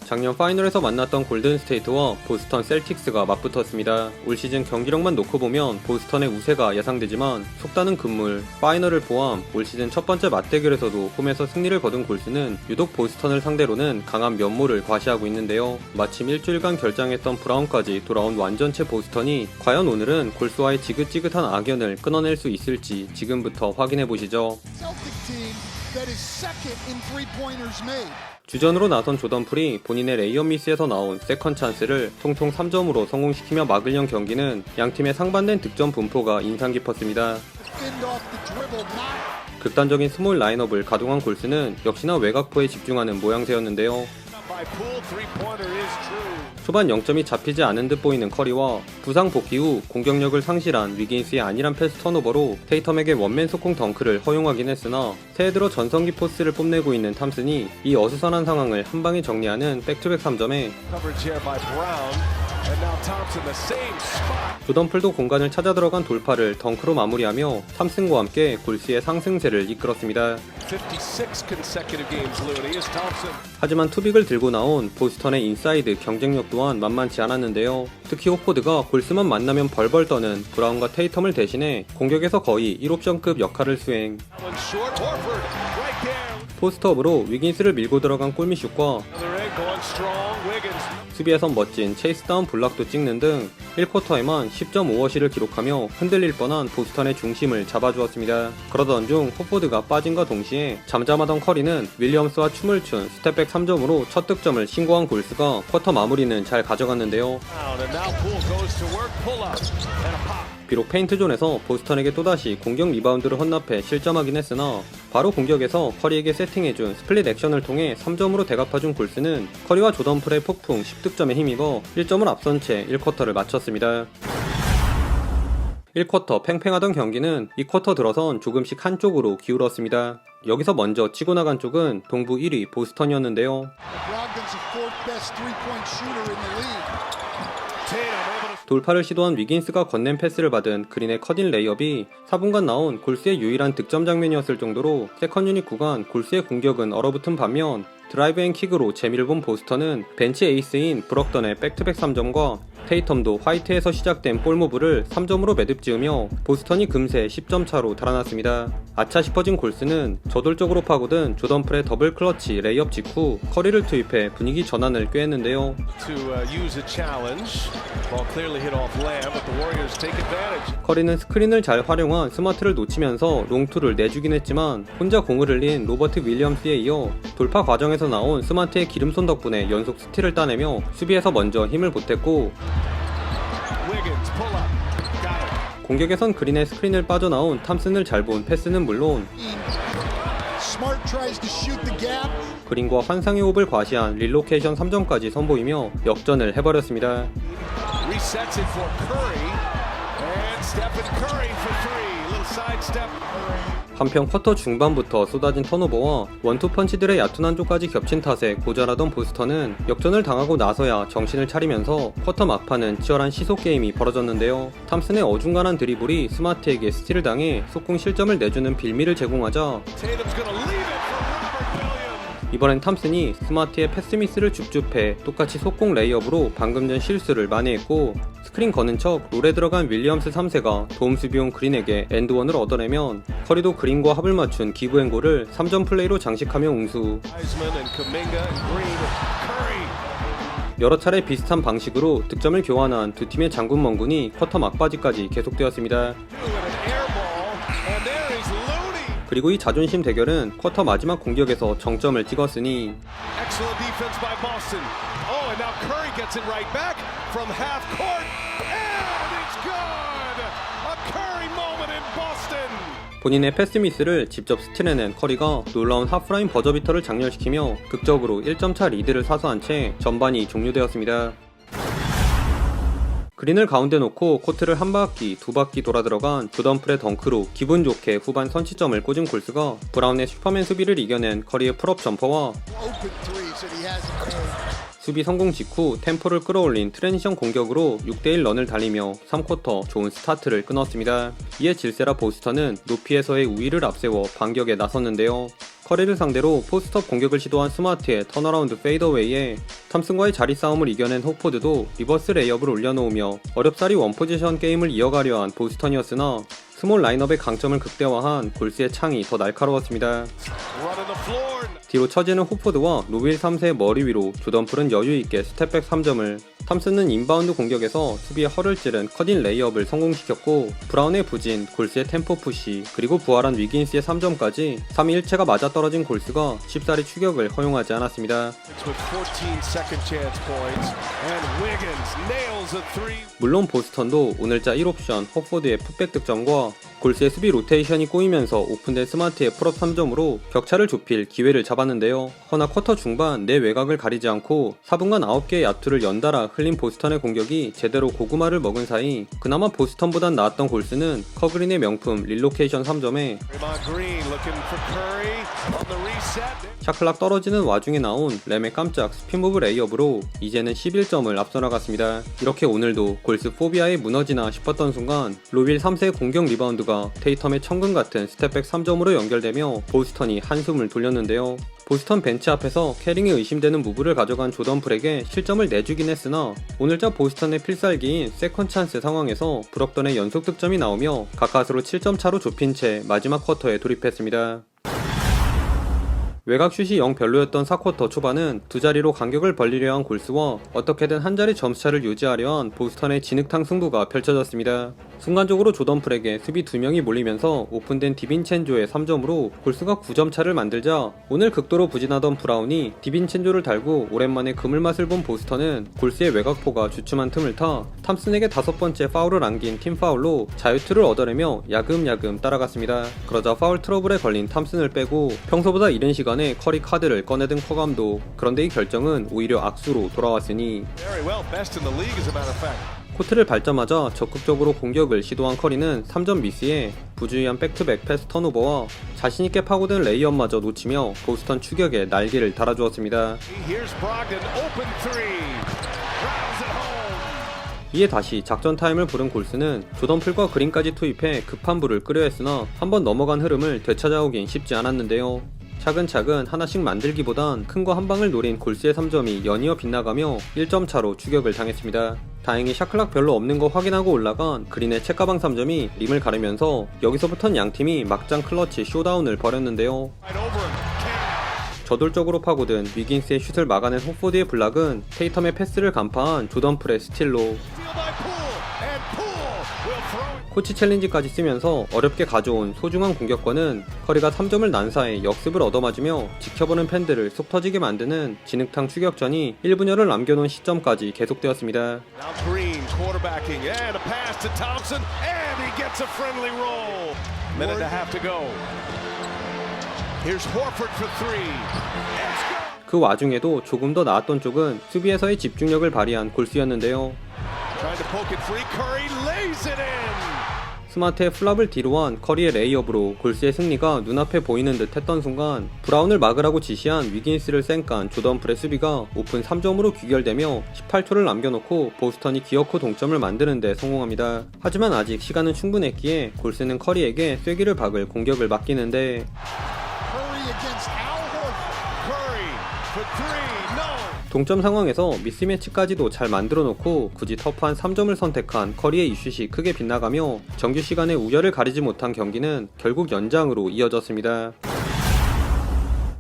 작년 파이널에서 만났던 골든스테이트와 보스턴 셀틱스가 맞붙었습니다. 올 시즌 경기력만 놓고 보면 보스턴의 우세가 예상되지만 속다는 금물, 파이널을 포함 올 시즌 첫 번째 맞대결에서도 홈에서 승리를 거둔 골스는 유독 보스턴을 상대로는 강한 면모를 과시하고 있는데요. 마침 일주일간 결장했던 브라운까지 돌아온 완전체 보스턴이 과연 오늘은 골스와의 지긋지긋한 악연을 끊어낼 수 있을지 지금부터 확인해보시죠. 주전으로 나선 조던 풀이 본인의 레이업 미스에서 나온 세컨 찬스를 통통 3점으로 성공시키며 막으려는 경기는 양팀의 상반된 득점 분포가 인상 깊었습니다. 극단적인 스몰 라인업을 가동한 골스는 역시나 외곽포에 집중하는 모양새였는데요. 초반 0점이 잡히지 않은 듯 보이는 커리와 부상 복귀 후 공격력을 상실한 위긴스의 안일한 패스 턴오버로 테이텀에게 원맨 속공 덩크를 허용하긴 했으나 새해 들어 전성기 포스를 뽐내고 있는 탐슨이 이 어수선한 상황을 한방에 정리하는 백투백 3점에 조던풀도 공간을 찾아 들어간 돌파를 덩크로 마무리하며 탐슨과 함께 골스의 상승세를 이끌었습니다. 하지만 투빅을 들고 나온 보스턴의 인사이드 경쟁력 또한 만만치 않았는데요. 특히 호포드가 골스만 만나면 벌벌 떠는 브라운과 테이텀을 대신해 공격에서 거의 1옵션급 역할을 수행. 포스트업으로 위긴스를 밀고 들어간 골밑슛과 수비에선 멋진 체이스 다운 블락도 찍는 등 1쿼터에만 10.5어시를 기록하며 흔들릴 뻔한 보스턴의 중심을 잡아주었습니다. 그러던 중 호포드가 빠진과 동시에 잠잠하던 커리는 윌리엄스와 춤을 춘 스텝백 3점으로 첫 득점을 신고한 골스가 쿼터 마무리는 잘 가져갔는데요. 비록 페인트존에서 보스턴에게 또다시 공격 리바운드를 헌납해 실점하긴 했으나 바로 공격에서 커리에게 세팅해준 스플릿 액션을 통해 3점으로 대갚아준 골스는 커리와 조던풀의 폭풍 10득점에 힘입어 1점을 앞선 채 1쿼터를 마쳤습니다. 1쿼터 팽팽하던 경기는 2쿼터 들어선 조금씩 한쪽으로 기울었습니다. 여기서 먼저 치고 나간 쪽은 동부 1위 보스턴이었는데요. 돌파를 시도한 위긴스가 건넨 패스를 받은 그린의 컷인 레이업이 4분간 나온 골스의 유일한 득점 장면이었을 정도로 세컨 유닛 구간 골스의 공격은 얼어붙은 반면 드라이브 앤 킥으로 재미를 본 보스턴은 벤치 에이스인 브럭던의 백투백 3점과 테이텀도 화이트에서 시작된 볼무브를 3점으로 매듭 지으며 보스턴이 금세 10점 차로 달아났습니다. 아차 싶어진 골스는 저돌적으로 파고든 조던풀의 더블 클러치 레이업 직후 커리를 투입해 분위기 전환을 꾀했는데요. 커리는 스크린을 잘 활용한 스마트를 놓치면서 롱투를 내주긴 했지만 혼자 공을 흘린 로버트 윌리엄스에 이어 돌파 과정에서 나온 스마트의 기름손 덕분에 연속 스틸을 따내며 수비에서 먼저 힘을 보탰고 공격에선 그린의 스크린을 빠져나온 탐슨을 잘 본 패스는 물론 그린과 환상의 호흡을 과시한 릴로케이션 3점까지 선보이며 역전을 해버렸습니다. 한편 쿼터 중반부터 쏟아진 턴오버와 원투 펀치들의 얕은 한조까지 겹친 탓에 고전하던 보스턴은 역전을 당하고 나서야 정신을 차리면서 쿼터 막판은 치열한 시속 게임이 벌어졌는데요. 탐슨의 어중간한 드리블이 스마트에게 스틸을 당해 속공 실점을 내주는 빌미를 제공하자 이번엔 탐슨이 스마트의 패스 미스를 줍줍해 똑같이 속공 레이업으로 방금 전 실수를 만회했고 스크린 거는 척 롤에 들어간 윌리엄스 3세가 도움 수비용 그린에게 엔드원을 얻어내면 커리도 그린과 합을 맞춘 기브앤골을 3점 플레이로 장식하며 웅수. 여러 차례 비슷한 방식으로 득점을 교환한 두 팀의 장군 멍군이 쿼터 막바지까지 계속되었습니다. 그리고 이 자존심 대결은 쿼터 마지막 공격에서 정점을 찍었으니 본인의 패스 미스를 직접 스틸해낸 커리가 놀라운 하프라인 버저비터를 장렬시키며 극적으로 1점차 리드를 사수한 채 전반이 종료되었습니다. 그린을 가운데 놓고 코트를 한 바퀴, 두 바퀴 돌아 들어간 조던풀의 덩크로 기분 좋게 후반 선취점을 꽂은 골스가 브라운의 슈퍼맨 수비를 이겨낸 커리의 풀업 점퍼와 수비 성공 직후 템포를 끌어올린 트랜지션 공격으로 6대1 런을 달리며 3쿼터 좋은 스타트를 끊었습니다. 이에 질세라 보스턴은 높이에서의 우위를 앞세워 반격에 나섰는데요. 커리를 상대로 포스트업 공격을 시도한 스마트의 턴어라운드 페이더웨이에 탐슨과의 자리 싸움을 이겨낸 호포드도 리버스 레이업을 올려놓으며 어렵사리 원포지션 게임을 이어가려 한 보스턴이었으나 스몰 라인업의 강점을 극대화한 골스의 창이 더 날카로웠습니다. 뒤로 처지는 호포드와 로윌 3세의 머리 위로 조던풀은 여유있게 스텝백 3점을, 탐슨은 인바운드 공격에서 수비의 허를 찌른 커딘 레이업을 성공시켰고 브라운의 부진, 골스의 템포 푸시, 그리고 부활한 위긴스의 3점까지 3위일체가 맞아떨어진 골스가 쉽사리 추격을 허용하지 않았습니다. 물론 보스턴도 오늘자 1옵션 호포드의 풋백 득점과 골스의 수비 로테이션이 꼬이면서 오픈된 스마트의 풀업 3점으로 격차를 좁힐 기회를 잡았는데요. 허나 쿼터 중반 내 외곽을 가리지 않고 4분간 9개의 야투를 연달아 흘린 보스턴의 공격이 제대로 고구마를 먹은 사이 그나마 보스턴보단 나았던 골스는 커그린의 명품 릴로케이션 3점에 샤클락 떨어지는 와중에 나온 램의 깜짝 스핀무브 레이업으로 이제는 11점을 앞서 나갔습니다. 이렇게 오늘도 골스 포비아에 무너지나 싶었던 순간 로빌 3세의 공격 리바운드가 테이텀의 천금 같은 스텝백 3점으로 연결되며 보스턴이 한숨을 돌렸는데요. 보스턴 벤치 앞에서 캐링이 의심되는 무브를 가져간 조던풀에게 실점을 내주긴 했으나 오늘자 보스턴의 필살기인 세컨 찬스 상황에서 브럭던의 연속 득점이 나오며 가까스로 7점 차로 좁힌 채 마지막 쿼터에 돌입했습니다. 외곽슛이 영 별로였던 4쿼터 초반은 두 자리로 간격을 벌리려 한 골스와 어떻게든 한 자리 점수차를 유지하려 한 보스턴의 진흙탕 승부가 펼쳐졌습니다. 순간적으로 조던풀에게 수비 2명이 몰리면서 오픈된 디빈첸조의 3점으로 골스가 9점 차를 만들자 오늘 극도로 부진하던 브라운이 디빈첸조를 달고 오랜만에 그물 맛을 본 보스턴은 골스의 외곽포가 주춤한 틈을 타 탐슨에게 5번째 파울을 안긴 팀 파울로 자유투를 얻어내며 야금야금 따라갔습니다. 그러자 파울 트러블에 걸린 탐슨을 빼고 평소보다 이른 시간에 커리 카드를 꺼내든 커 감독. 그런데 이 결정은 오히려 악수로 돌아왔으니 코트를 밟자마자 적극적으로 공격을 시도한 커리는 3점 미스에 부주의한 백투백 패스 턴오버와 자신있게 파고든 레이업마저 놓치며 보스턴 추격에 날개를 달아주었습니다. 이에 다시 작전 타임을 부른 골스는 조던풀과 그린까지 투입해 급한 불을 끄려 했으나 한번 넘어간 흐름을 되찾아오긴 쉽지 않았는데요. 차근차근 하나씩 만들기보단 큰 거 한 방을 노린 골스의 3점이 연이어 빗나가며 1점 차로 추격을 당했습니다. 다행히 샤클락 별로 없는 거 확인하고 올라간 그린의 책가방 3점이 림을 가르면서 여기서부턴 양팀이 막장 클러치 쇼다운을 벌였는데요. 저돌적으로 파고든 위긴스의 슛을 막아낸 호포드의 블락은 테이텀의 패스를 간파한 조던풀의 스틸로 코치 챌린지까지 쓰면서 어렵게 가져온 소중한 공격권은 커리가 3점을 난사해 역습을 얻어맞으며 지켜보는 팬들을 속 터지게 만드는 진흙탕 추격전이 1분여를 남겨놓은 시점까지 계속되었습니다. 그 와중에도 조금 더 나았던 쪽은 수비에서의 집중력을 발휘한 골스였는데요. 스마트의 플랍을 뒤로한 커리의 레이업으로 골스의 승리가 눈앞에 보이는 듯 했던 순간 브라운을 막으라고 지시한 위긴스를 쌩깐 조던풀의 수비가 오픈 3점으로 귀결되며 18초를 남겨놓고 보스턴이 기어코 동점을 만드는 데 성공합니다. 하지만 아직 시간은 충분했기에 골스는 커리에게 쐐기를 박을 공격을 맡기는데 동점 상황에서 미스매치까지도 잘 만들어놓고 굳이 터프한 3점을 선택한 커리의 이슛이 크게 빗나가며 정규 시간에 우열을 가리지 못한 경기는 결국 연장으로 이어졌습니다.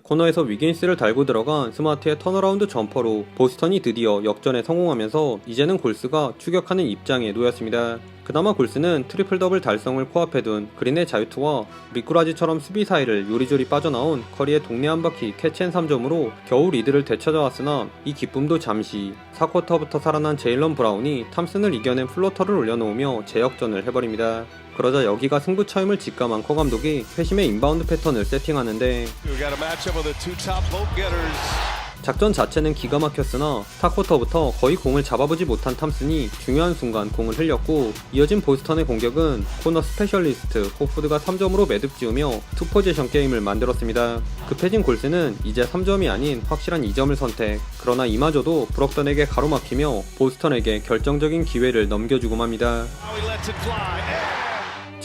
코너에서 위긴스를 달고 들어간 스마트의 턴어라운드 점퍼로 보스턴이 드디어 역전에 성공하면서 이제는 골스가 추격하는 입장에 놓였습니다. 그나마 골스는 트리플 더블 달성을 코앞에 둔 그린의 자유투와 미꾸라지처럼 수비 사이를 요리조리 빠져나온 커리의 동네 한 바퀴 캐치앤 3점으로 겨우 리드를 되찾아왔으나 이 기쁨도 잠시. 4쿼터부터 살아난 제일런 브라운이 탐슨을 이겨낸 플로터를 올려놓으며 재역전을 해버립니다. 그러자 여기가 승부처임을 직감한 커 감독이 회심의 인바운드 패턴을 세팅하는데 작전 자체는 기가 막혔으나 4쿼터부터 거의 공을 잡아보지 못한 탐슨이 중요한 순간 공을 흘렸고 이어진 보스턴의 공격은 코너 스페셜리스트 호포드가 3점으로 매듭 지으며 투포지션 게임을 만들었습니다. 급해진 골스는 이제 3점이 아닌 확실한 2점을 선택. 그러나 이마저도 브럭던에게 가로막히며 보스턴에게 결정적인 기회를 넘겨주고 맙니다.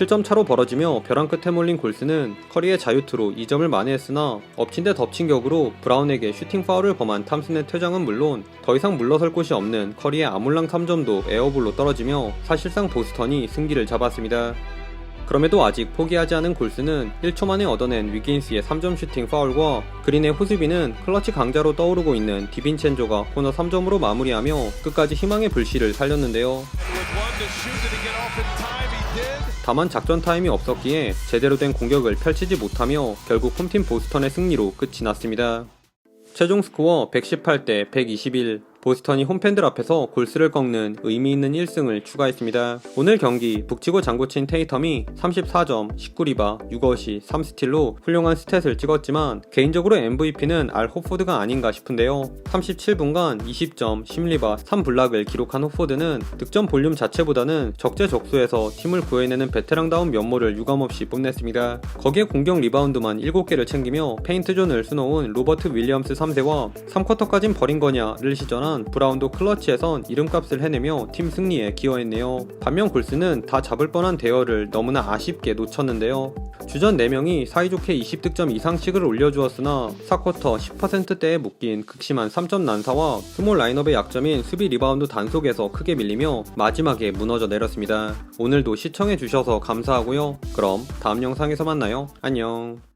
7점 차로 벌어지며 벼랑 끝에 몰린 골스는 커리의 자유투로 2점을 만회했으나 엎친 데 덮친 격으로 브라운에게 슈팅 파울을 범한 탐슨의 퇴장은 물론 더 이상 물러설 곳이 없는 커리의 아몰랑 3점도 에어볼로 떨어지며 사실상 보스턴이 승기를 잡았습니다. 그럼에도 아직 포기하지 않은 골스는 1초 만에 얻어낸 위긴스의 3점 슈팅 파울과 그린의 호수비는 클러치 강자로 떠오르고 있는 디빈첸조가 코너 3점으로 마무리하며 끝까지 희망의 불씨를 살렸는데요. 다만 작전 타임이 없었기에 제대로 된 공격을 펼치지 못하며 결국 홈팀 보스턴의 승리로 끝이 났습니다. 최종 스코어 118대 121. 보스턴이 홈팬들 앞에서 골스를 꺾는 의미있는 1승을 추가했습니다. 오늘 경기 북치고 장구친 테이텀이 34점, 19리바, 6어시, 3스틸로 훌륭한 스탯을 찍었지만 개인적으로 MVP는 알 호포드가 아닌가 싶은데요. 37분간 20점, 10리바, 3블락을 기록한 호포드는 득점 볼륨 자체보다는 적재적소에서 팀을 구해내는 베테랑다운 면모를 유감없이 뽐냈습니다. 거기에 공격 리바운드만 7개를 챙기며 페인트존을 수놓은 로버트 윌리엄스 3세와 3쿼터까진 버린 거냐를 시전한 브라운도 클러치에선 이름값을 해내며 팀 승리에 기여했네요. 반면 골스는 다 잡을 뻔한 대여를 너무나 아쉽게 놓쳤는데요. 주전 4명이 사이좋게 20득점 이상씩을 올려주었으나 4쿼터 10%대에 묶인 극심한 3점 난사와 스몰 라인업의 약점인 수비 리바운드 단속에서 크게 밀리며 마지막에 무너져 내렸습니다. 오늘도 시청해주셔서 감사하고요. 그럼 다음 영상에서 만나요. 안녕.